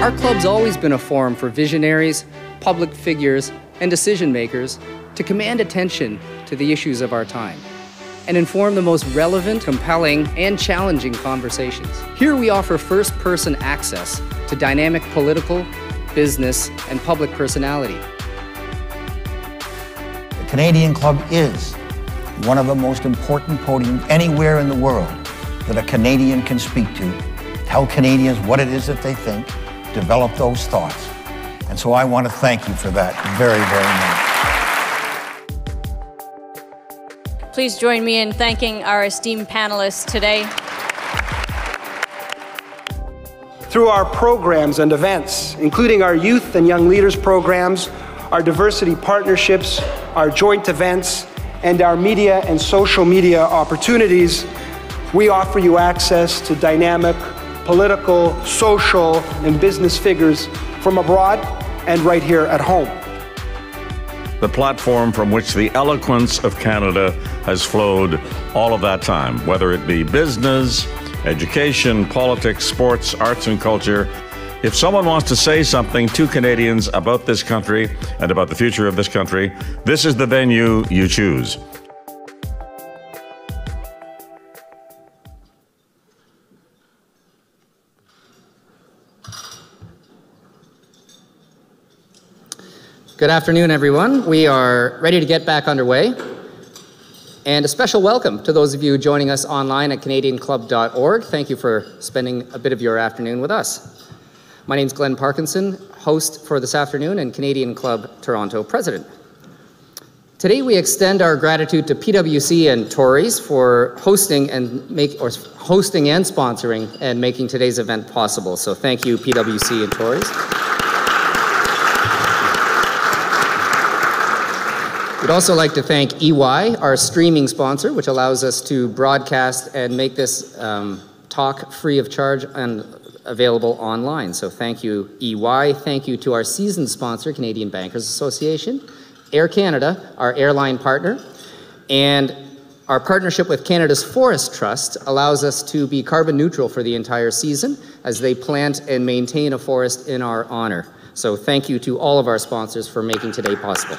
Our club's always been a forum for visionaries, public figures, and decision makers to command attention to the issues of our time and inform the most relevant, compelling, and challenging conversations. Here we offer first-person access to dynamic political, business, and public personality. The Canadian Club is one of the most important podiums anywhere in the world that a Canadian can speak to, tell Canadians what it is that they think, develop those thoughts. And so I want to thank you for that very, very much. Please join me in thanking our esteemed panelists today. Through our programs and events, including our youth and young leaders programs, our diversity partnerships, our joint events, and our media and social media opportunities, we offer you access to dynamic political, social, and business figures from abroad and right here at home. The platform from which the eloquence of Canada has flowed all of that time, whether it be business, education, politics, sports, arts, and culture. If someone wants to say something to Canadians about this country and about the future of this country, this is the venue you choose. Good afternoon, everyone. We are ready to get back underway. And a special welcome to those of you joining us online at CanadianClub.org. Thank you for spending a bit of your afternoon with us. My name is Glenn Parkinson, host for this afternoon and Canadian Club Toronto president. Today we extend our gratitude to PwC and Tories for hosting and sponsoring and making today's event possible. So thank you, PwC and Tories. We'd also like to thank EY, our streaming sponsor, which allows us to broadcast and make this talk free of charge and available online. So thank you, EY. Thank you to our season sponsor, Canadian Bankers Association, Air Canada, our airline partner, and our partnership with Canada's Forest Trust allows us to be carbon neutral for the entire season as they plant and maintain a forest in our honor. So thank you to all of our sponsors for making today possible.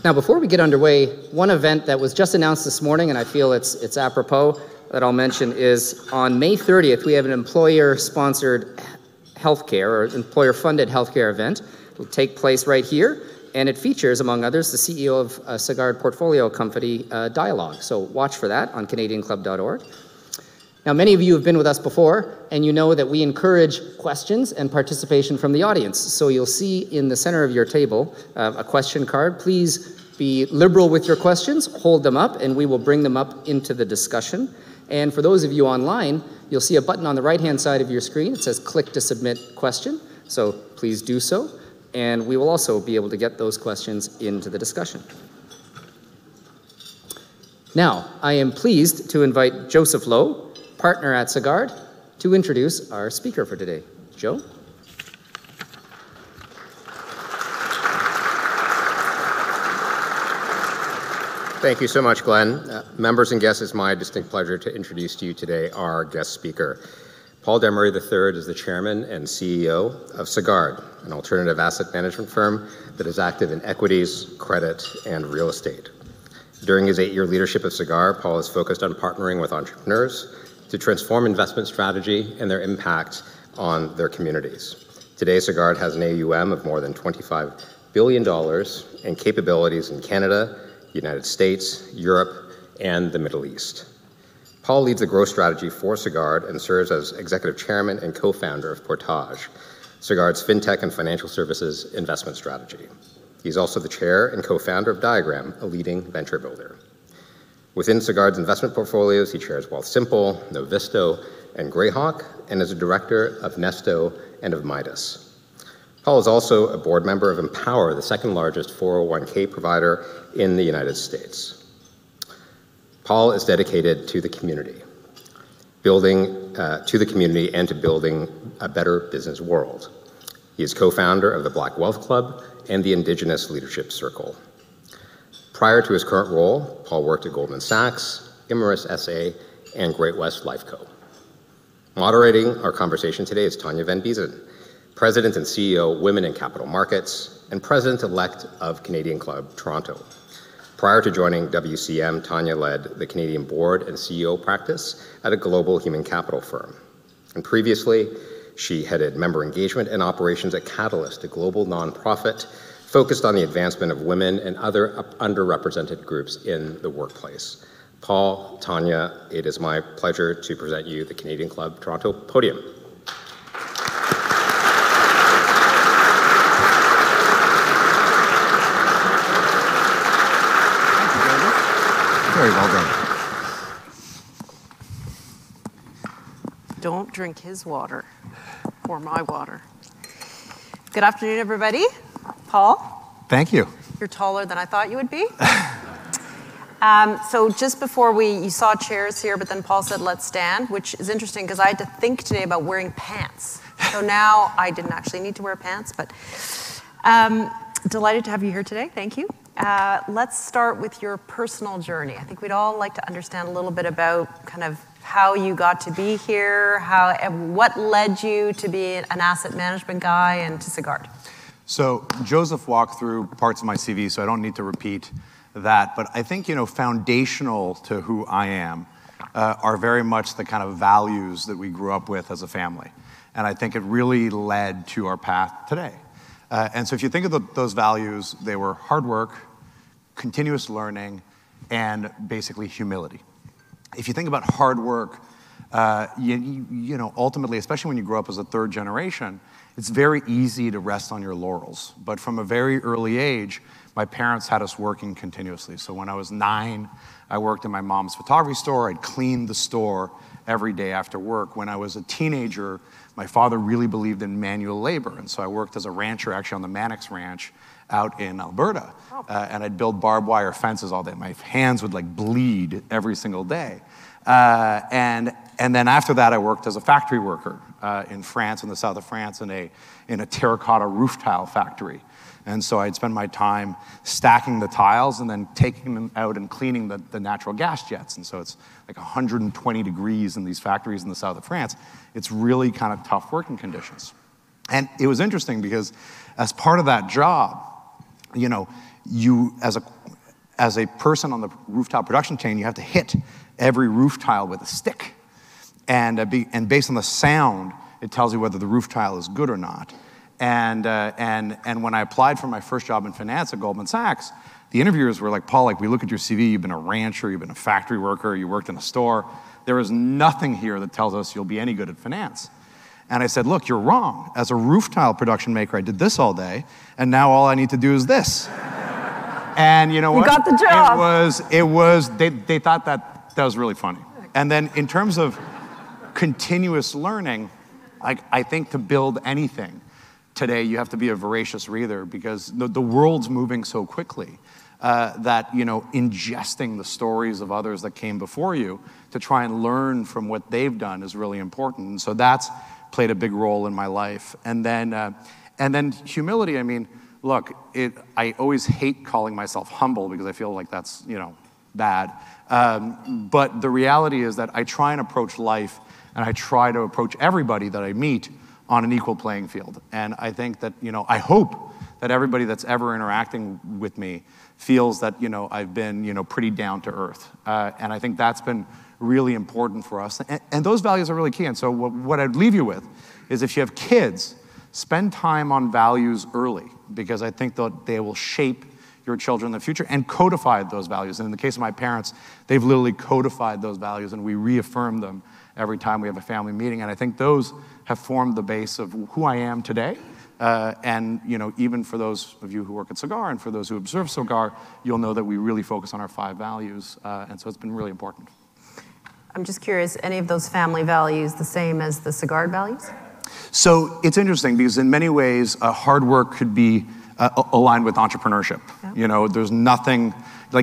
Now, before we get underway, one event that was just announced this morning, and I feel it's apropos that I'll mention, is on May 30th, we have an employer-sponsored healthcare or employer-funded healthcare event. It'll take place right here, and it features, among others, the CEO of Sagard portfolio company dialogue. So watch for that on CanadianClub.org. Now, many of you have been with us before, and you know that we encourage questions and participation from the audience. So you'll see in the center of your table a question card. Please be liberal with your questions, hold them up, and we will bring them up into the discussion. And for those of you online, you'll see a button on the right-hand side of your screen. It says click to submit question. So please do so, and we will also be able to get those questions into the discussion. Now, I am pleased to invite Joseph Lowe, partner at Sagard, to introduce our speaker for today. Joe? Thank you so much, Glenn. Members and guests, it's my distinct pleasure to introduce to you today our guest speaker. Paul Desmarais III is the chairman and CEO of Sagard, an alternative asset management firm that is active in equities, credit, and real estate. During his 8-year leadership of Sagard, Paul is focused on partnering with entrepreneurs to transform investment strategy and their impact on their communities. Today, Sagard has an AUM of more than $25 billion and capabilities in Canada, United States, Europe, and the Middle East. Paul leads the growth strategy for Sagard and serves as executive chairman and co-founder of Portage, Sagard's fintech and financial services investment strategy. He's also the chair and co-founder of Diagram, a leading venture builder. Within Sagard's investment portfolios, he chairs Wealthsimple, Novisto, and Greyhawk, and is a director of Nesto and of Midas. Paul is also a board member of Empower, the second largest 401k provider in the United States. Paul is dedicated to the community, and to building a better business world. He is co-founder of the Black Wealth Club and the Indigenous Leadership Circle. Prior to his current role, Paul worked at Goldman Sachs, Imerys SA, and Great West Life Co. Moderating our conversation today is Tanya van Biesen, President and CEO, Women in Capital Markets, and President-elect of Canadian Club Toronto. Prior to joining WCM, Tanya led the Canadian board and CEO practice at a global human capital firm. And previously, she headed member engagement and operations at Catalyze, a global nonprofit focused on the advancement of women and other underrepresented groups in the workplace. Paul, Tanya, it is my pleasure to present you the Canadian Club Toronto podium. Very well done. Don't drink his water or my water. Good afternoon, everybody. Paul? Thank you. You're taller than I thought you would be. So just before you saw chairs here, but then Paul said, let's stand, which is interesting because I had to think today about wearing pants. So now I didn't actually need to wear pants, but delighted to have you here today. Thank you. Let's start with your personal journey. I think we'd all like to understand a little bit about kind of how you got to be here, what led you to be an asset management guy and to Sagard. So Joseph walked through parts of my CV, so I don't need to repeat that. But I think, foundational to who I am are very much the kind of values that we grew up with as a family. And I think it really led to our path today. And so if you think of those values, they were hard work, continuous learning, and basically humility. If you think about hard work, ultimately, especially when you grow up as a third generation, it's very easy to rest on your laurels. But from a very early age, my parents had us working continuously. So when I was 9, I worked in my mom's photography store. I'd clean the store every day after work. When I was a teenager, my father really believed in manual labor. And so I worked as a rancher, actually on the Mannix Ranch out in Alberta. And I'd build barbed wire fences all day. My hands would bleed every single day. And then after that, I worked as a factory worker in France, in the south of France, in a terracotta roof tile factory. And so I'd spend my time stacking the tiles and then taking them out and cleaning the natural gas jets. And so it's 120 degrees in these factories in the south of France. It's really kind of tough working conditions. And it was interesting because as part of that job, you as a person on the roof tile production chain, you have to hit every roof tile with a stick. And based on the sound, it tells you whether the roof tile is good or not. And when I applied for my first job in finance at Goldman Sachs, the interviewers were like, Paul, we look at your CV, you've been a rancher, you've been a factory worker, you worked in a store. There is nothing here that tells us you'll be any good at finance. And I said, look, you're wrong. As a roof tile production maker, I did this all day, and now all I need to do is this. And you know what? You got the job. They thought that was really funny. And then in terms of continuous learning, I think to build anything today, you have to be a voracious reader because the world's moving so quickly that, ingesting the stories of others that came before you to try and learn from what they've done is really important. And so that's played a big role in my life. And then humility, look, I always hate calling myself humble because I feel like that's, bad. But the reality is that I try and approach life and I try to approach everybody that I meet on an equal playing field. And I think that, I hope that everybody that's ever interacting with me feels that, I've been, pretty down to earth. And I think that's been really important for us. And those values are really key. And so what I'd leave you with is if you have kids, spend time on values early because I think that they will shape your children in the future and codify those values. And in the case of my parents, they've literally codified those values and we reaffirm them every time we have a family meeting. And I think those have formed the base of who I am today. And even for those of you who work at Sagard and for those who observe Sagard, you'll know that we really focus on our 5 values. And so it's been really important. I'm just curious, any of those family values the same as the Sagard values? So it's interesting because in many ways, hard work could be aligned with entrepreneurship. Yeah. There's nothing,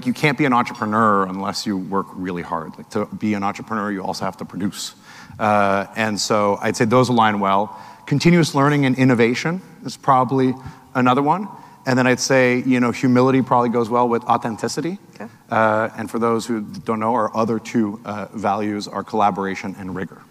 you can't be an entrepreneur unless you work really hard. To be an entrepreneur, you also have to produce. And so I'd say those align well. Continuous learning and innovation is probably another one. And then I'd say, humility probably goes well with authenticity. Okay. And for those who don't know, our other two values are collaboration and rigor.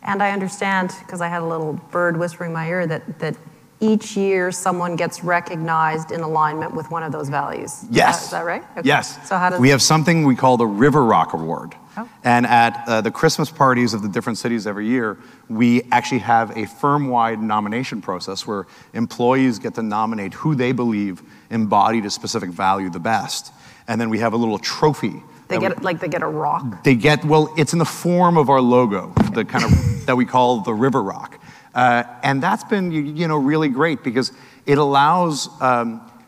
And I understand, because I had a little bird whispering in my ear, that each year someone gets recognized in alignment with one of those values. Yes. Is that right? Okay. Yes. So how does we have something we call the River Rock Award. Oh. And at the Christmas parties of the different cities every year, we actually have a firm-wide nomination process where employees get to nominate who they believe embodied a specific value the best. And then we have a little trophy. They get a rock? They get, well, it's in the form of our logo, the kind of that we call the River Rock. And that's been, really great because it allows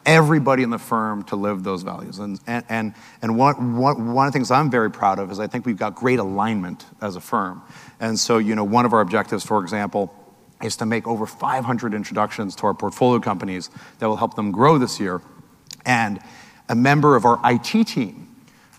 everybody in the firm to live those values. And one of the things I'm very proud of is I think we've got great alignment as a firm. And so, one of our objectives, for example, is to make over 500 introductions to our portfolio companies that will help them grow this year. And a member of our IT team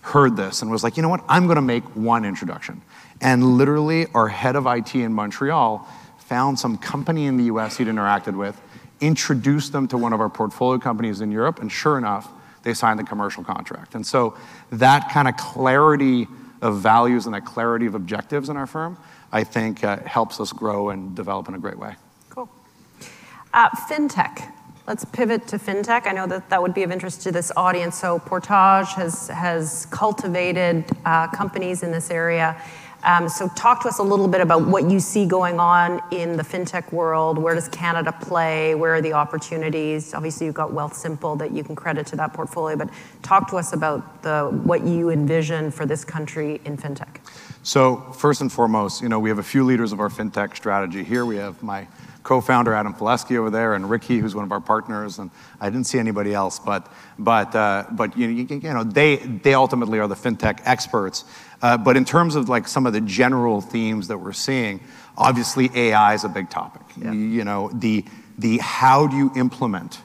heard this and was like, you know what, I'm going to make one introduction. And literally, our head of IT in Montreal found some company in the US he'd interacted with, introduced them to one of our portfolio companies in Europe, and sure enough, they signed the commercial contract. And so that kind of clarity of values and that clarity of objectives in our firm, I think helps us grow and develop in a great way. Cool. Fintech. Let's pivot to fintech. I know that would be of interest to this audience. So Portage has cultivated companies in this area. So talk to us a little bit about what you see going on in the fintech world. Where does Canada play? Where are the opportunities? Obviously, you've got Wealthsimple that you can credit to that portfolio, but talk to us about what you envision for this country in fintech. So first and foremost, we have a few leaders of our fintech strategy here. We have my co-founder Adam Fileski over there, and Ricky, who's one of our partners, and I didn't see anybody else, but they ultimately are the fintech experts. But in terms of like some of the general themes that we're seeing, obviously AI is a big topic. Yeah. The how do you implement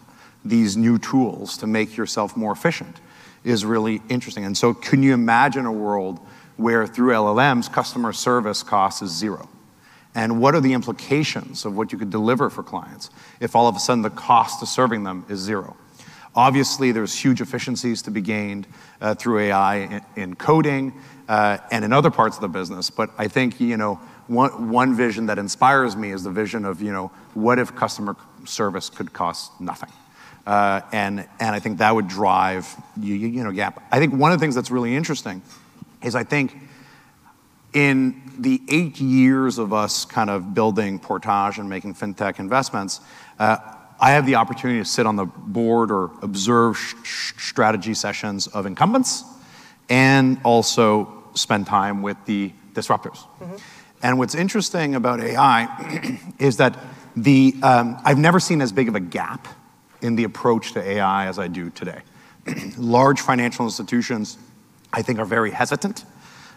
these new tools to make yourself more efficient is really interesting. And so can you imagine a world where through LLMs, customer service cost is zero? And what are the implications of what you could deliver for clients if all of a sudden the cost of serving them is zero? Obviously, there's huge efficiencies to be gained through AI in coding and in other parts of the business. But I think, one vision that inspires me is the vision of, what if customer service could cost nothing? And I think that would drive, gap. I think one of the things that's really interesting is I think in the 8 years of us kind of building Portage and making fintech investments, I have the opportunity to sit on the board or observe strategy sessions of incumbents and also spend time with the disruptors. Mm-hmm. And what's interesting about AI is that I've never seen as big of a gap in the approach to AI as I do today. Large financial institutions, I think, are very hesitant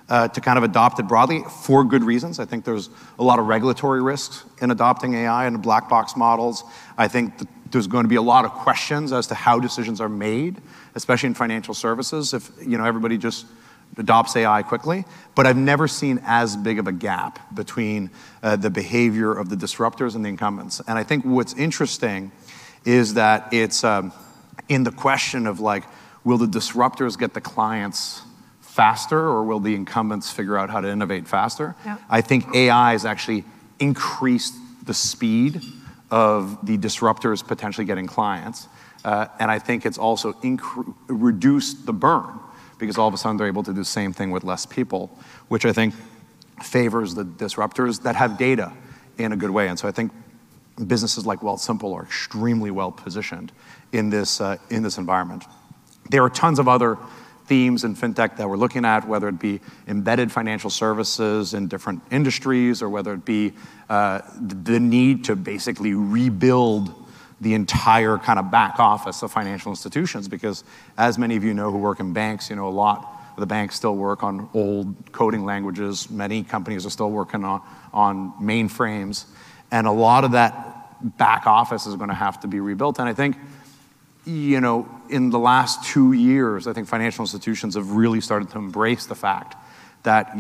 to kind of adopt it broadly for good reasons. I think there's a lot of regulatory risks in adopting AI and black box models. I think that there's going to be a lot of questions as to how decisions are made, especially in financial services, if everybody just adopts AI quickly. But I've never seen as big of a gap between the behavior of the disruptors and the incumbents. And I think what's interesting is that it's in the question of like, will the disruptors get the clients faster, or will the incumbents figure out how to innovate faster? Yep. I think AI has actually increased the speed of the disruptors potentially getting clients. And I think it's also reduced the burn because all of a sudden they're able to do the same thing with less people, which I think favors the disruptors that have data in a good way. And so I think businesses like Wealthsimple are extremely well positioned in this environment. There are tons of other themes in fintech that we're looking at, whether it be embedded financial services in different industries, or whether it be the need to basically rebuild the entire kind of back office of financial institutions. Because as many of you know who work in banks, a lot of the banks still work on old coding languages. Many companies are still working on mainframes. And a lot of that back office is going to have to be rebuilt. And I think, in the last 2 years, I think financial institutions have really started to embrace the fact that,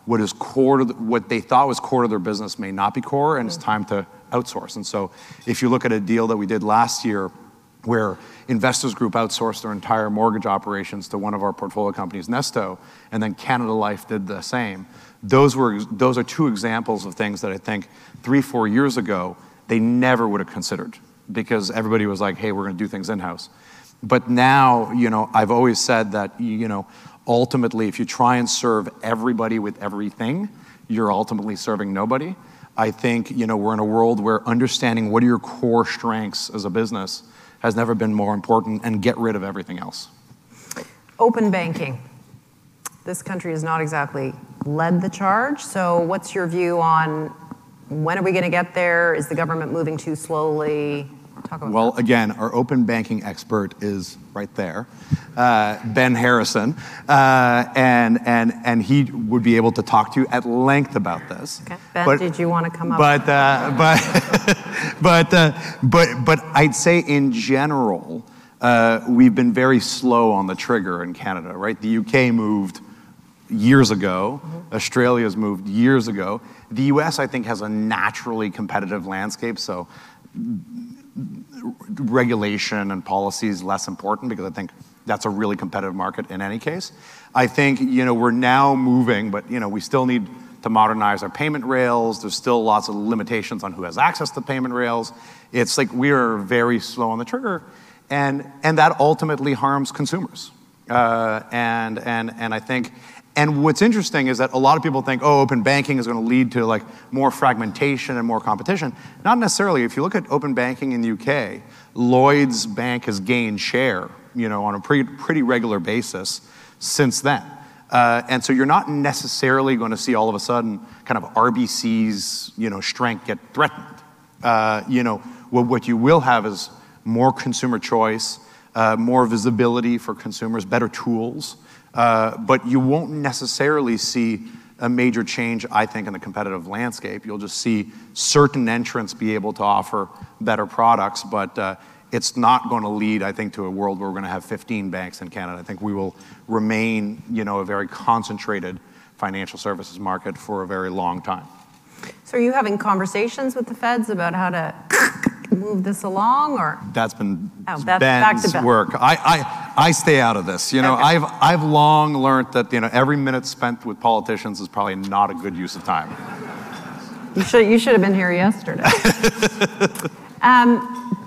what is core to what they thought was core to their business may not be core, and it's time to outsource. And so if you look at a deal that we did last year where Investors Group outsourced their entire mortgage operations to one of our portfolio companies, Nesto, and then Canada Life did the same. Those are two examples of things that I think 3-4 years ago, they never would have considered, because everybody was like, hey, we're going to do things in-house. But now, I've always said that, ultimately, if you try and serve everybody with everything, you're ultimately serving nobody. I think, we're in a world where understanding what are your core strengths as a business has never been more important, and get rid of everything else. Open banking. This country has not exactly led the charge. So what's your view on when are we going to get there? Is the government moving too slowly? Talk about Well, that. again, our open banking expert is right there, Ben Harrison, and he would be able to talk to you at length about this. Okay. Ben, did you want to come up? But I'd say in general, we've been very slow on the trigger in Canada, right? The UK moved years ago. Mm-hmm. Australia's moved years ago. The US, I think, has a naturally competitive landscape, so regulation and policy is less important, because I think that's a really competitive market in any case. I think, we're now moving, but, we still need to modernize our payment rails. There's still lots of limitations on who has access to payment rails. It's like we are very slow on the trigger, and that ultimately harms consumers. And I think, and what's interesting is that a lot of people think, open banking is going to lead to like more fragmentation and more competition. Not necessarily. If you look at open banking in the UK, Lloyds Bank has gained share, on a pretty regular basis since then. And so you're not necessarily going to see all of a sudden kind of RBC's, strength get threatened. What you will have is more consumer choice, more visibility for consumers, better tools. But you won't necessarily see a major change, I think, in the competitive landscape. You'll just see certain entrants be able to offer better products, but it's not going to lead, I think, to a world where we're going to have 15 banks in Canada. I think we will remain, a very concentrated financial services market for a very long time. So are you having conversations with the feds about how to move this along, or? That's been Ben's back to work. I stay out of this. Okay. I've long learned that every minute spent with politicians is probably not a good use of time. You should have been here yesterday.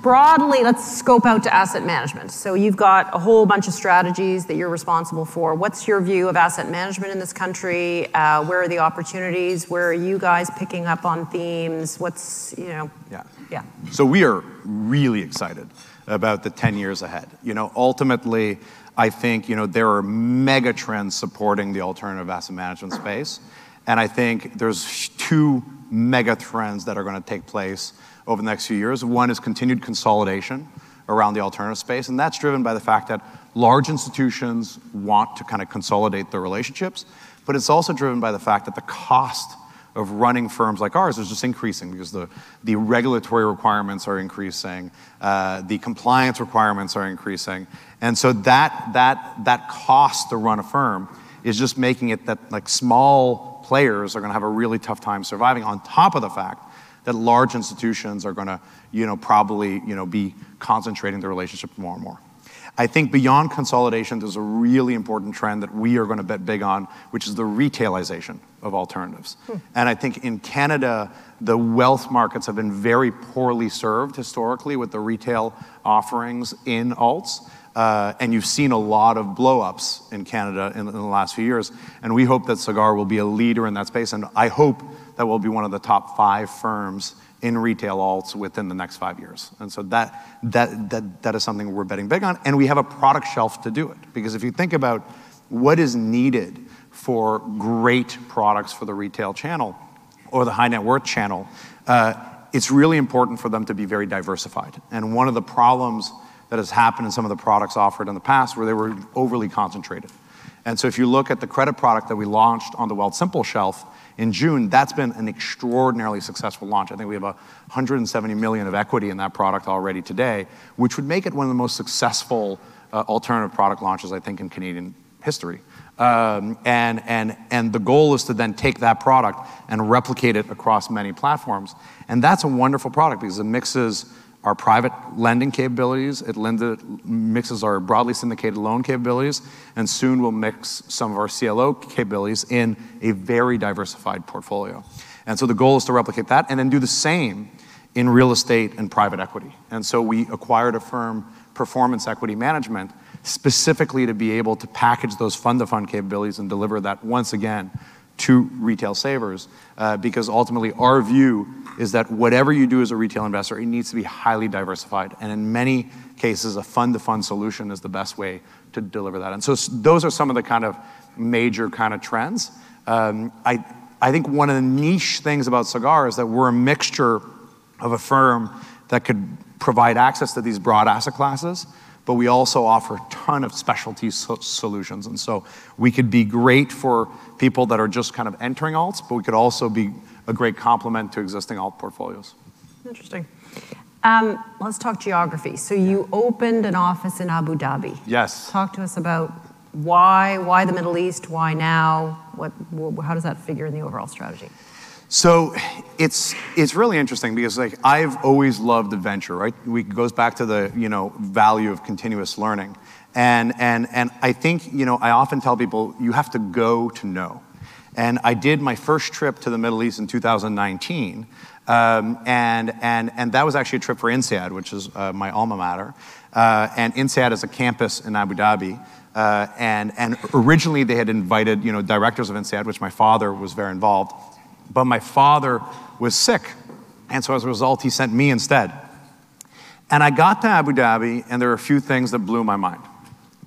Broadly, let's scope out to asset management. So you've got a whole bunch of strategies that you're responsible for. What's your view of asset management in this country? Where are the opportunities? Where are you guys picking up on themes? What's, Yeah. So we are really excited about the 10 years ahead. Ultimately, I think, there are mega trends supporting the alternative asset management space. And I think there's two mega trends that are going to take place over the next few years. One is continued consolidation around the alternative space, and that's driven by the fact that large institutions want to kind of consolidate their relationships, but it's also driven by the fact that the cost of running firms like ours is just increasing, because the regulatory requirements are increasing, the compliance requirements are increasing, and so that cost to run a firm is just making it that like small players are going to have a really tough time surviving, on top of the fact that large institutions are going to, probably, be concentrating their relationship more and more. I think beyond consolidation, there's a really important trend that we are going to bet big on, which is the retailization of alternatives. And I think in Canada, the wealth markets have been very poorly served historically with the retail offerings in alts. And you've seen a lot of blow-ups in Canada in the last few years. And we hope that Sagard will be a leader in that space. And I hope that we'll be one of the top 5 firms in retail alts within the next 5 years. And so that is something we're betting big on. And we have a product shelf to do it. Because if you think about what is needed for great products for the retail channel or the high net worth channel, it's really important for them to be very diversified. And one of the problems that has happened in some of the products offered in the past where they were overly concentrated. And so if you look at the credit product that we launched on the Wealthsimple shelf in June, that's been an extraordinarily successful launch. I think we have 170 million of equity in that product already today, which would make it one of the most successful alternative product launches, I think, in Canadian history. And the goal is to then take that product and replicate it across many platforms. And that's a wonderful product because it mixes our private lending capabilities. It mixes our broadly syndicated loan capabilities, and soon we'll mix some of our CLO capabilities in a very diversified portfolio. And so the goal is to replicate that and then do the same in real estate and private equity. And so we acquired a firm, Performance Equity Management, specifically to be able to package those fund-to-fund capabilities and deliver that once again to retail savers, because ultimately our view is that whatever you do as a retail investor, it needs to be highly diversified. And in many cases, a fund-to-fund solution is the best way to deliver that. And so those are some of the kind of major kind of trends. I think one of the niche things about Sagard is that we're a mixture of a firm that could provide access to these broad asset classes, but we also offer a ton of specialty solutions. And so we could be great for people that are just kind of entering alts, but we could also be a great complement to existing alt portfolios. Interesting. Let's talk geography. So you opened an office in Abu Dhabi. Yes. Talk to us about why the Middle East, why now? How does that figure in the overall strategy? So it's really interesting because like I've always loved adventure, right? It goes back to the value of continuous learning, and I think I often tell people you have to go to know, and I did my first trip to the Middle East in 2019, and that was actually a trip for INSEAD, which is my alma mater, and INSEAD is a campus in Abu Dhabi. And originally they had invited directors of INSEAD, which my father was very involved. But my father was sick, and so as a result, he sent me instead. And I got to Abu Dhabi, and there were a few things that blew my mind.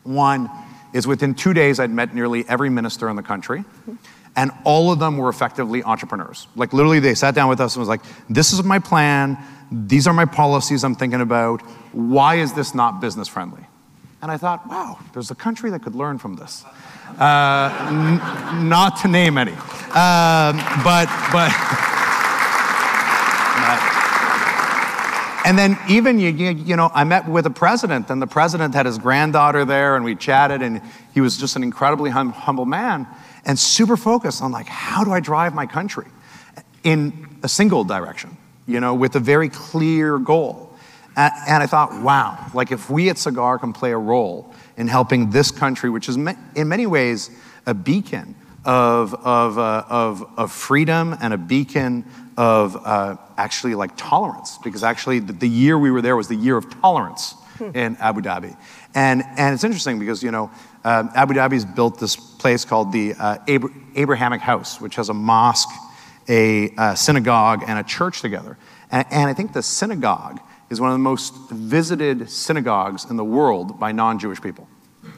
One is within 2 days, I'd met nearly every minister in the country, and all of them were effectively entrepreneurs. Like literally, they sat down with us and was like, this is my plan, these are my policies I'm thinking about, why is this not business friendly? And I thought, wow, there's a country that could learn from this. Not to name any. And then even, I met with the president, and the president had his granddaughter there, and we chatted, and he was just an incredibly humble man, and super focused on like, how do I drive my country in a single direction, with a very clear goal. And I thought, wow, like if we at Sagard can play a role in helping this country, which is in many ways a beacon of freedom and a beacon of actually like tolerance, because actually the year we were there was the year of tolerance in Abu Dhabi. And it's interesting because, Abu Dhabi's built this place called the Abrahamic House, which has a mosque, a synagogue, and a church together. And I think the synagogue is one of the most visited synagogues in the world by non-Jewish people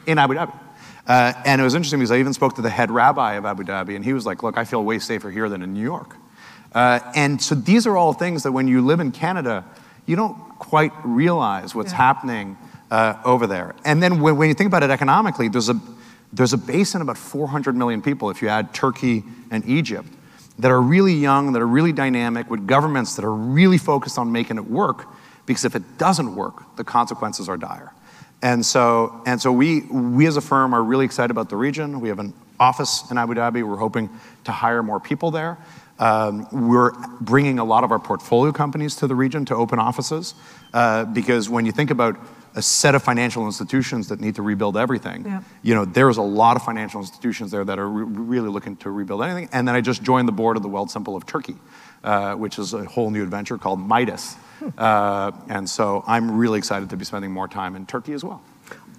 in Abu Dhabi. And it was interesting because I even spoke to the head rabbi of Abu Dhabi, and he was like, look, I feel way safer here than in New York. And so these are all things that when you live in Canada, you don't quite realize what's happening over there. And then when you think about it economically, there's a basin of about 400 million people, if you add Turkey and Egypt, that are really young, that are really dynamic, with governments that are really focused on making it work. Because if it doesn't work, the consequences are dire. And so we as a firm are really excited about the region. We have an office in Abu Dhabi. We're hoping to hire more people there. We're bringing a lot of our portfolio companies to the region to open offices. Because when you think about a set of financial institutions that need to rebuild everything, there's a lot of financial institutions there that are really looking to rebuild anything. And then I just joined the board of the Wealthsimple of Turkey, which is a whole new adventure called Midas. And so I'm really excited to be spending more time in Turkey as well.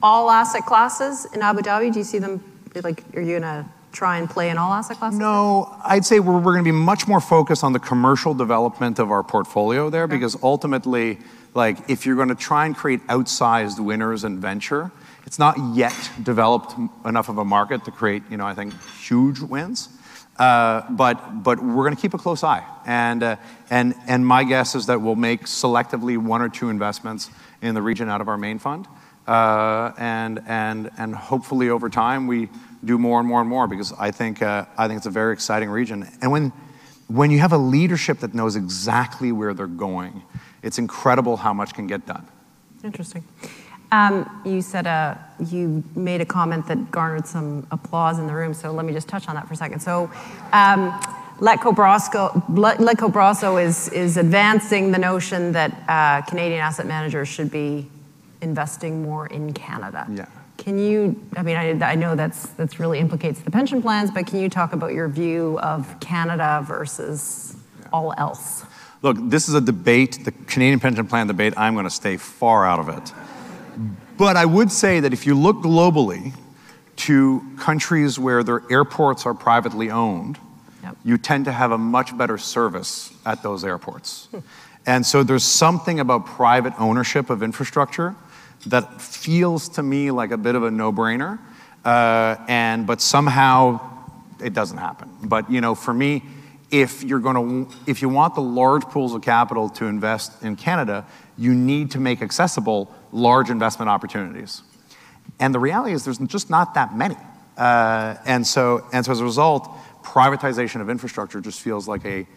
All asset classes in Abu Dhabi, do you see them, like, are you going to try and play in all asset classes? No, I'd say we're going to be much more focused on the commercial development of our portfolio there, because ultimately, like, if you're going to try and create outsized winners in venture, it's not yet developed enough of a market to create, I think, huge wins. But we're going to keep a close eye, and my guess is that we'll make selectively 1 or 2 investments in the region out of our main fund, and hopefully over time we do more and more and more, because I think it's a very exciting region. And when you have a leadership that knows exactly where they're going, it's incredible how much can get done. Interesting. You said you made a comment that garnered some applause in the room, so let me just touch on that for a second. So Letco Brasso is advancing the notion that Canadian asset managers should be investing more in Canada. Yeah. Can you, I know that's really implicates the pension plans, but can you talk about your view of Canada versus all else? Look, this is a debate, the Canadian pension plan debate. I'm going to stay far out of it. But I would say that if you look globally to countries where their airports are privately owned, you tend to have a much better service at those airports. And so there's something about private ownership of infrastructure that feels to me like a bit of a no-brainer, but somehow it doesn't happen. But for me, if you want the large pools of capital to invest in Canada, you need to make accessible large investment opportunities. And the reality is there's just not that many. And so as a result, privatization of infrastructure just feels like a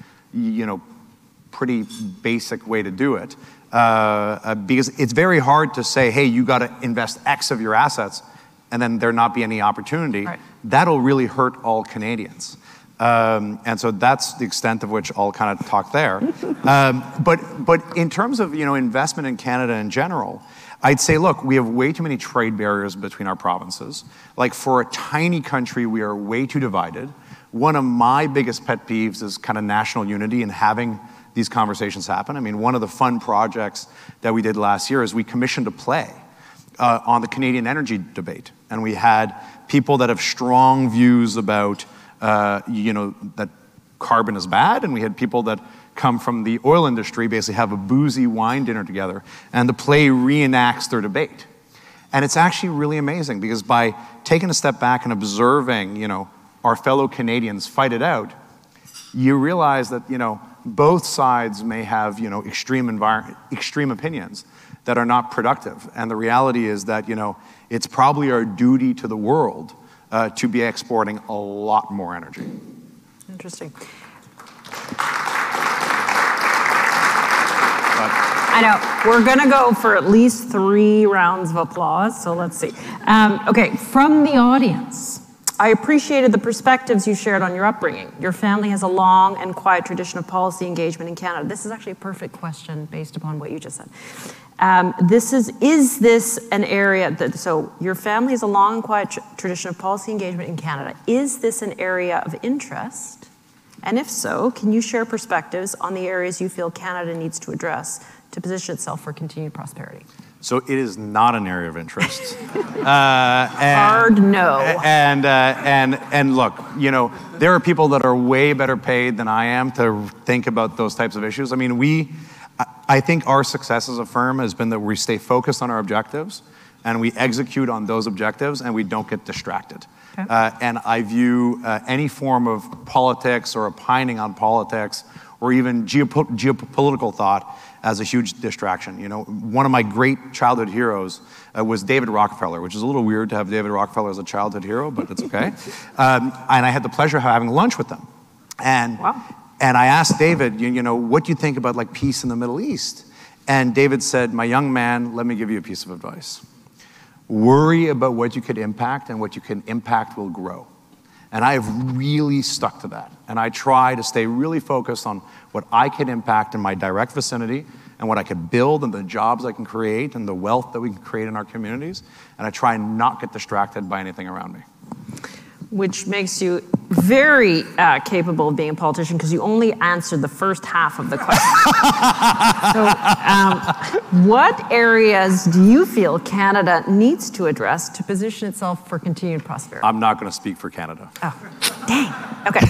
pretty basic way to do it. Because it's very hard to say, hey, you got to invest X of your assets and then there not be any opportunity. Right. That'll really hurt all Canadians. And so that's the extent of which I'll kind of talk there. But in terms of investment in Canada in general, I'd say, look, we have way too many trade barriers between our provinces. Like for a tiny country, we are way too divided. One of my biggest pet peeves is kind of national unity and having these conversations happen. I mean, one of the fun projects that we did last year is we commissioned a play on the Canadian energy debate. And we had people that have strong views about, that carbon is bad. And we had people that come from the oil industry, basically have a boozy wine dinner together. And the play reenacts their debate. And it's actually really amazing because by taking a step back and observing, our fellow Canadians fight it out, you realize that, both sides may have, extreme opinions that are not productive. And the reality is that, it's probably our duty to the world to be exporting a lot more energy. Interesting. I know. We're going to go for at least 3 rounds of applause, so let's see. Okay, from the audience, I appreciated the perspectives you shared on your upbringing. Your family has a long and quiet tradition of policy engagement in Canada. This is actually a perfect question based upon what you just said. Is this an area so your family has a long and quiet tradition of policy engagement in Canada. Is this an area of interest? And if so, can you share perspectives on the areas you feel Canada needs to address to position itself for continued prosperity? So it is not an area of interest. Hard no. And look, there are people that are way better paid than I am to think about those types of issues. I mean, I think our success as a firm has been that we stay focused on our objectives and we execute on those objectives and we don't get distracted. Okay. And I view any form of politics or opining on politics or even geopolitical thought as a huge distraction. One of my great childhood heroes was David Rockefeller, which is a little weird to have David Rockefeller as a childhood hero, but it's okay. And I had the pleasure of having lunch with him. And I asked David, what do you think about peace in the Middle East? And David said, my young man, let me give you a piece of advice. Worry about what you could impact, and what you can impact will grow. And I have really stuck to that. And I try to stay really focused on what I can impact in my direct vicinity and what I could build and the jobs I can create and the wealth that we can create in our communities. And I try and not get distracted by anything around me. Which makes you very capable of being a politician because you only answered the first half of the question. So what areas do you feel Canada needs to address to position itself for continued prosperity? I'm not going to speak for Canada. Oh, dang. Okay.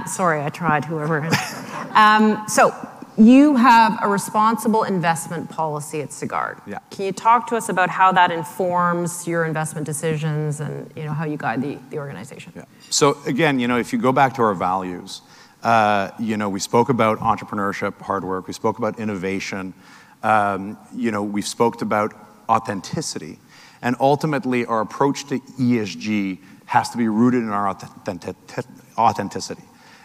Sorry, I tried, whoever. So you have a responsible investment policy at Sagard. Yeah. Can you talk to us about how that informs your investment decisions and how you guide the organization? Yeah. So again, if you go back to our values, we spoke about entrepreneurship, hard work. We spoke about innovation. We spoke about authenticity. And ultimately, our approach to ESG has to be rooted in our authenticity.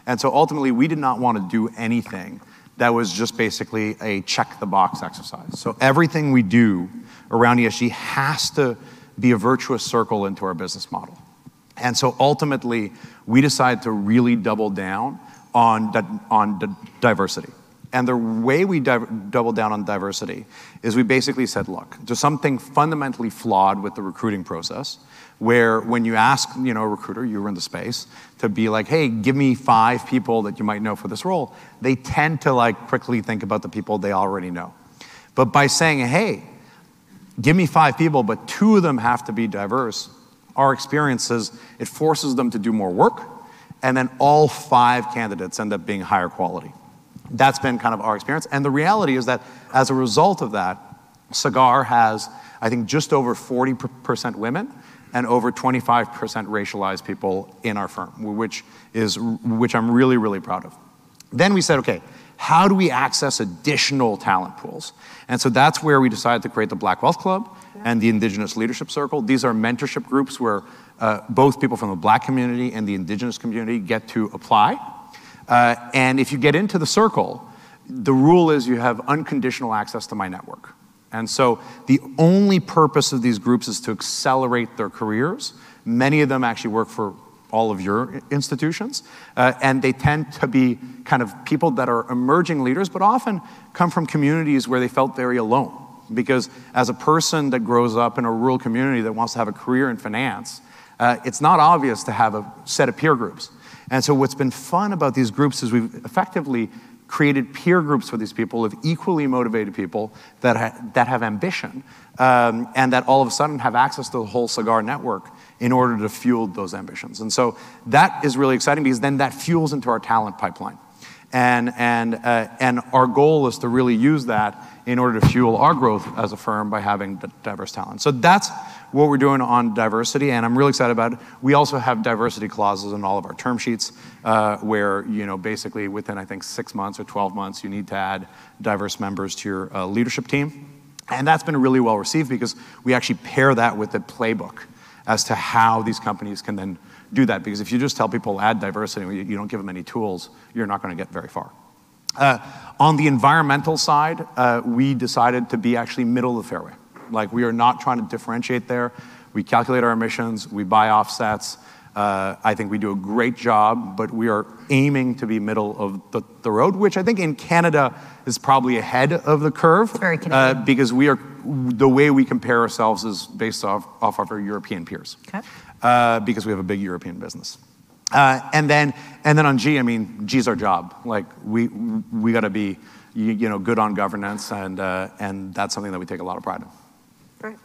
And so ultimately, we did not want to do anything that was just basically a check-the-box exercise. So everything we do around ESG has to be a virtuous circle into our business model. And so ultimately, we decided to really double down on diversity. And the way we doubled down on diversity is we basically said, look, there's something fundamentally flawed with the recruiting process, where when you ask, a recruiter, you were in the space, to be like, hey, give me 5 people that you might know for this role, they tend to quickly think about the people they already know. But by saying, hey, give me 5 people, but 2 of them have to be diverse, our experience is it forces them to do more work, and then all 5 candidates end up being higher quality. That's been kind of our experience. And the reality is that as a result of that, Sagard has, I think, just over 40% women and over 25% racialized people in our firm, which I'm really, really proud of. Then we said, okay, how do we access additional talent pools? And so that's where we decided to create the Black Wealth Club and the Indigenous Leadership Circle. These are mentorship groups where both people from the Black community and the Indigenous community get to apply. And if you get into the circle, the rule is you have unconditional access to my network. And so the only purpose of these groups is to accelerate their careers. Many of them actually work for all of your institutions. And they tend to be kind of people that are emerging leaders, but often come from communities where they felt very alone. Because as a person that grows up in a rural community that wants to have a career in finance, it's not obvious to have a set of peer groups. And so what's been fun about these groups is we've effectively created peer groups for these people of equally motivated people that have ambition and that all of a sudden have access to the whole Sagard network in order to fuel those ambitions. And so that is really exciting because then that fuels into our talent pipeline. And our goal is to really use that in order to fuel our growth as a firm by having diverse talent. So that's what we're doing on diversity, and I'm really excited about it. We also have diversity clauses in all of our term sheets where, basically within, I think, 6 months or 12 months, you need to add diverse members to your leadership team. And that's been really well received because we actually pair that with the playbook as to how these companies can then do that. Because if you just tell people add diversity and you don't give them any tools, you're not going to get very far. On the environmental side, we decided to be actually middle of the fairway. We are not trying to differentiate there. We calculate our emissions, we buy offsets. I think we do a great job, but we are aiming to be middle of the road, which I think in Canada is probably ahead of the curve. It's very Canadian. Because the way we compare ourselves is based off of our European peers. Okay. Because we have a big European business. And then on G, G's our job. We got to be, good on governance, and that's something that we take a lot of pride in. Great.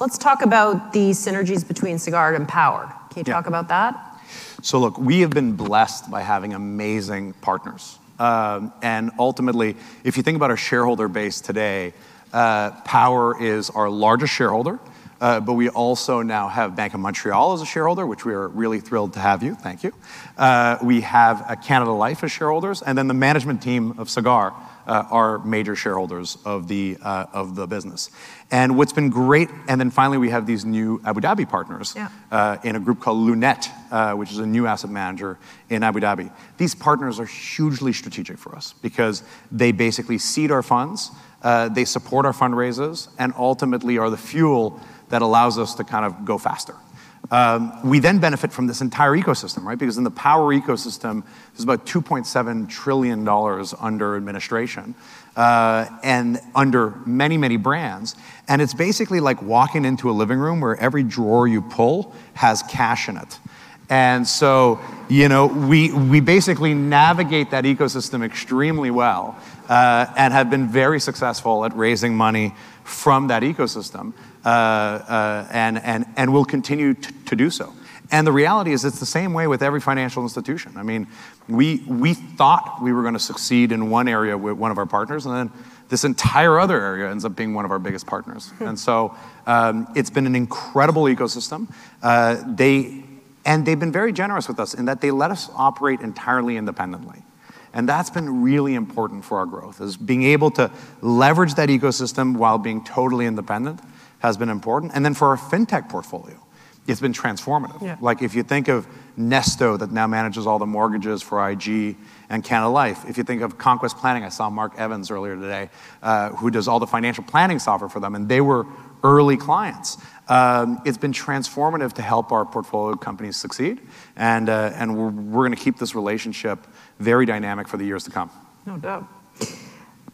Let's talk about the synergies between Sagard and Power. Can you talk about that? So look, we have been blessed by having amazing partners. And ultimately, if you think about our shareholder base today, Power is our largest shareholder. But we also now have Bank of Montreal as a shareholder, which we are really thrilled to have you. Thank you. We have Canada Life as shareholders, and then the management team of Sagard are major shareholders of the business. And what's been great, and then finally we have these new Abu Dhabi partners in a group called Lunette, which is a new asset manager in Abu Dhabi. These partners are hugely strategic for us because they basically seed our funds, they support our fundraisers, and ultimately are the fuel that allows us to kind of go faster. We then benefit from this entire ecosystem, right? Because in the Power ecosystem, there's about $2.7 trillion under administration and under many, many brands. And it's basically like walking into a living room where every drawer you pull has cash in it. And so, we basically navigate that ecosystem extremely well and have been very successful at raising money from that ecosystem and will continue to do so. And the reality is it's the same way with every financial institution. We thought we were going to succeed in one area with one of our partners, and then this entire other area ends up being one of our biggest partners. And so it's been an incredible ecosystem. They've been very generous with us in that they let us operate entirely independently. And that's been really important for our growth, is being able to leverage that ecosystem while being totally independent has been important. And then for our fintech portfolio, it's been transformative. Yeah. Like if you think of Nesto that now manages all the mortgages for IG and Canada Life. If you think of Conquest Planning, I saw Mark Evans earlier today, who does all the financial planning software for them, and they were early clients. It's been transformative to help our portfolio companies succeed, and we're going to keep this relationship very dynamic for the years to come. No doubt.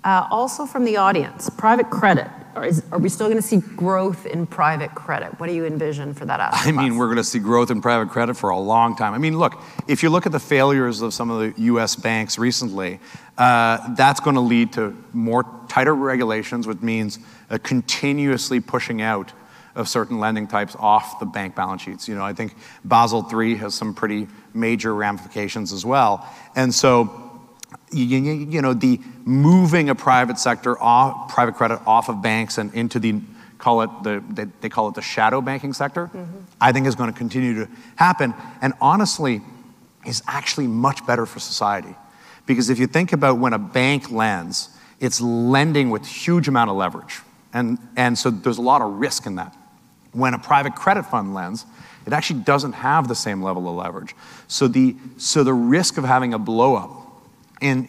Also from the audience, private credit. Are we still going to see growth in private credit? What do you envision for that asset class? I mean, we're going to see growth in private credit for a long time. I mean, look, if you look at the failures of some of the U.S. banks recently, that's going to lead to more tighter regulations, which means continuously pushing out of certain lending types off the bank balance sheets. You know, I think Basel III has some pretty major ramifications as well. And so, you know, the moving a private credit off of banks and into they call it the shadow banking sector, I think is going to continue to happen. And honestly, is actually much better for society. Because if you think about when a bank lends, it's lending with huge amount of leverage. And so there's a lot of risk in that. When a private credit fund lends, it actually doesn't have the same level of leverage. So the risk of having a blow up in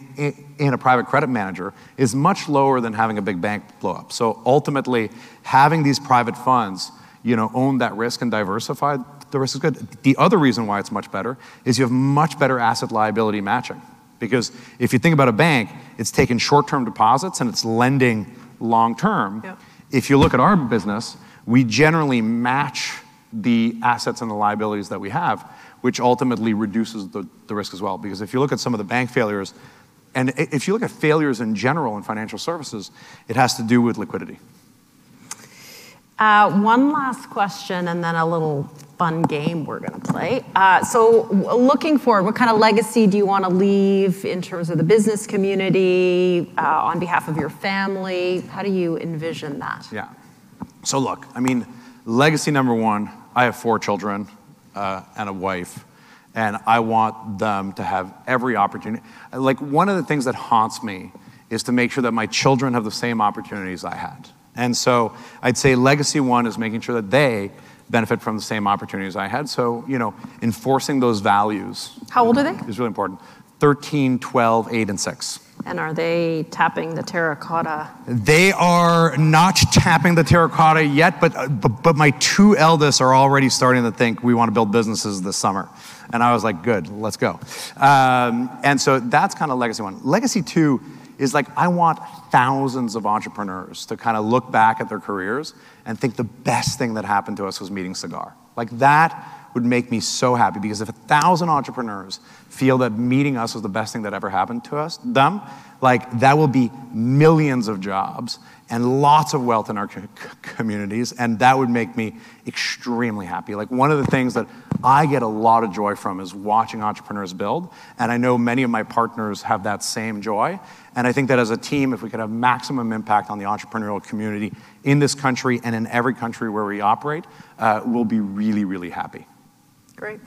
a private credit manager is much lower than having a big bank blow up. So ultimately, having these private funds, you know, own that risk and diversify the risk is good. The other reason why it's much better is you have much better asset liability matching. Because if you think about a bank, it's taking short-term deposits and it's lending long-term. Yep. If you look at our business, we generally match the assets and the liabilities that we have, which ultimately reduces the risk as well. Because if you look at some of the bank failures, and if you look at failures in general in financial services, it has to do with liquidity. One last question and then a little fun game we're going to play. So looking forward, what kind of legacy do you want to leave in terms of the business community, on behalf of your family? How do you envision that? Yeah. So look, I mean, legacy number one, I have 4 children and a wife, and I want them to have every opportunity. Like, one of the things that haunts me is to make sure that my children have the same opportunities I had. And so I'd say legacy one is making sure that they benefit from the same opportunities I had. So, you know, enforcing those values. How old are they? Is really important. 13, 12, 8, and 6. And are they tapping the terracotta? They are not tapping the terracotta yet, but my 2 eldest are already starting to think we want to build businesses this summer. And I was like, good, let's go. And so that's kind of legacy one. Legacy two is like, I want thousands of entrepreneurs to kind of look back at their careers and think the best thing that happened to us was meeting Sagard. Like, that would make me so happy, because if 1,000 entrepreneurs feel that meeting us was the best thing that ever happened to them, like, that will be millions of jobs and lots of wealth in our communities, and that would make me extremely happy. Like, one of the things that I get a lot of joy from is watching entrepreneurs build, and I know many of my partners have that same joy, and I think that as a team, if we could have maximum impact on the entrepreneurial community in this country and in every country where we operate, we'll be really, really happy. Great.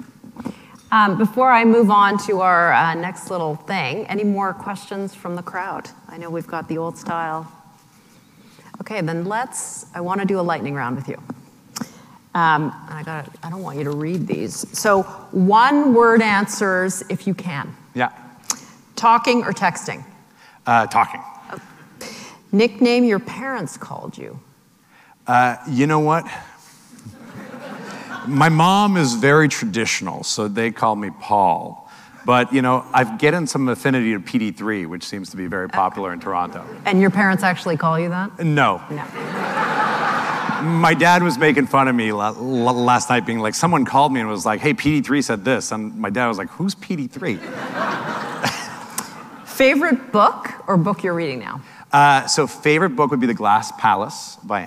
Before I move on to our next little thing, any more questions from the crowd? I know we've got the old style. Okay, then I want to do a lightning round with you. I don't want you to read these. So 1-word answers if you can. Yeah. Talking or texting? Talking. Nickname your parents called you? You know what? My mom is very traditional, so they call me Paul. But, you know, I've gotten some affinity to PD3, which seems to be very popular in Toronto. And your parents actually call you that? No. No. My dad was making fun of me last night, being like, someone called me and was like, hey, PD3 said this. And my dad was like, who's PD3? Favorite book or book you're reading now? So favorite book would be The Glass Palace by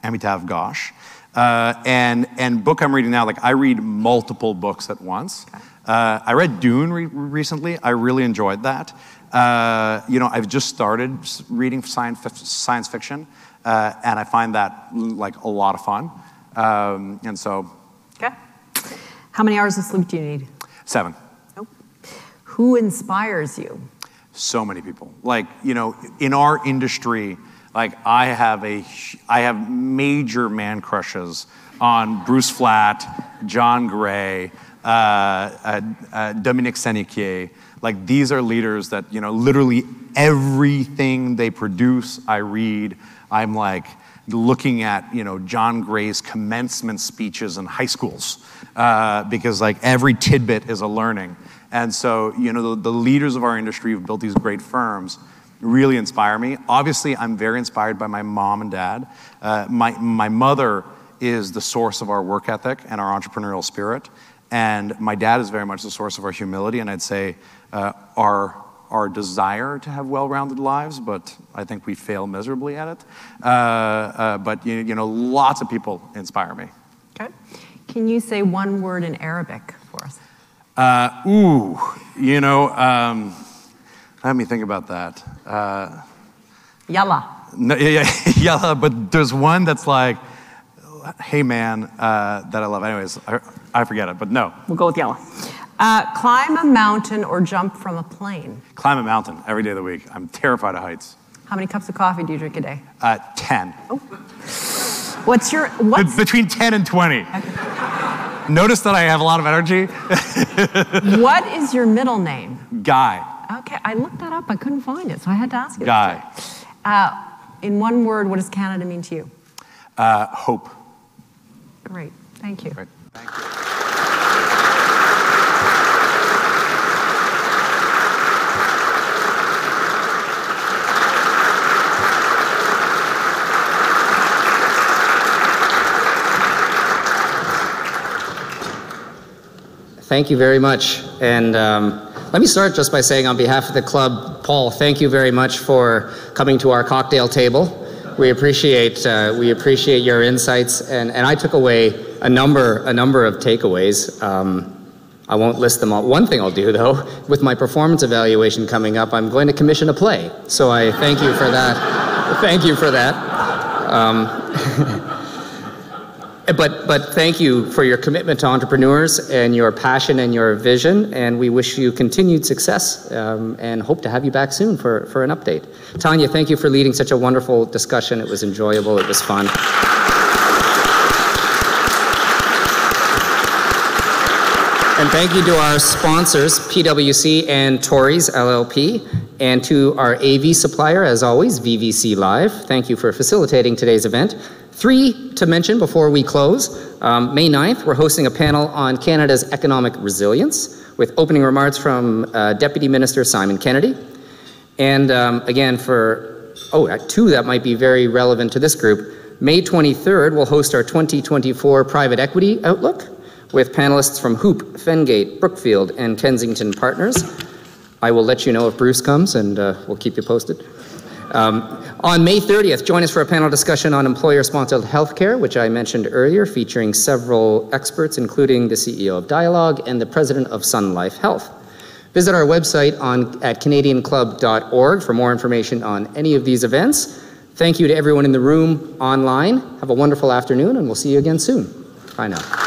Amitav Ghosh. And book I'm reading now, like, I read multiple books at once. Okay. I read Dune recently. I really enjoyed that. You know, I've just started reading science fiction, and I find that, like, a lot of fun. And so. Okay. How many hours of sleep do you need? 7. Nope. Who inspires you? So many people. Like, you know, in our industry, like, I have major man crushes on Bruce Flatt, John Gray, Dominique Sénéquier. Like, these are leaders that, you know, literally everything they produce, I read. I'm like, looking at, John Gray's commencement speeches in high schools, because like every tidbit is a learning. And so, the leaders of our industry who've built these great firms really inspire me. Obviously, I'm very inspired by my mom and dad. My mother is the source of our work ethic and our entrepreneurial spirit. And my dad is very much the source of our humility, and I'd say our desire to have well-rounded lives, but I think we fail miserably at it. But lots of people inspire me. Okay. Can you say one word in Arabic for us? Let me think about that. Yalla. No, yeah, yalla, but there's one that's like, hey man, that I love. Anyways, I forget it, but no. We'll go with yalla. Climb a mountain or jump from a plane? Climb a mountain every day of the week. I'm terrified of heights. How many cups of coffee do you drink a day? 10. Oh. Between 10 and 20. Okay. Notice that I have a lot of energy. What is your middle name? Guy. Okay, I looked that up. I couldn't find it, so I had to ask you. Guy. In one word, what does Canada mean to you? Hope. Great. Thank you. Great. Thank you. Thank you very much. And let me start just by saying on behalf of the club, Paul, thank you very much for coming to our cocktail table. We appreciate your insights, and I took away a number of takeaways. I won't list them all. One thing I'll do though, with my performance evaluation coming up, I'm going to commission a play. So I thank you for that. Thank you for that. But thank you for your commitment to entrepreneurs and your passion and your vision, and we wish you continued success and hope to have you back soon for an update. Tanya, thank you for leading such a wonderful discussion. It was enjoyable. It was fun. And thank you to our sponsors, PwC and Torys LLP, and to our AV supplier, as always, VVC Live. Thank you for facilitating today's event. 3 to mention before we close. May 9th, we're hosting a panel on Canada's economic resilience with opening remarks from Deputy Minister Simon Kennedy. And again, for 2 that might be very relevant to this group, May 23rd, we'll host our 2024 Private Equity Outlook with panelists from Hoop, Fengate, Brookfield, and Kensington Partners. I will let you know if Bruce comes, and we'll keep you posted. On May 30th, join us for a panel discussion on employer-sponsored healthcare, which I mentioned earlier, featuring several experts, including the CEO of Dialogue and the president of Sun Life Health. Visit our website at canadianclub.org for more information on any of these events. Thank you to everyone in the room online. Have a wonderful afternoon, and we'll see you again soon. Bye now.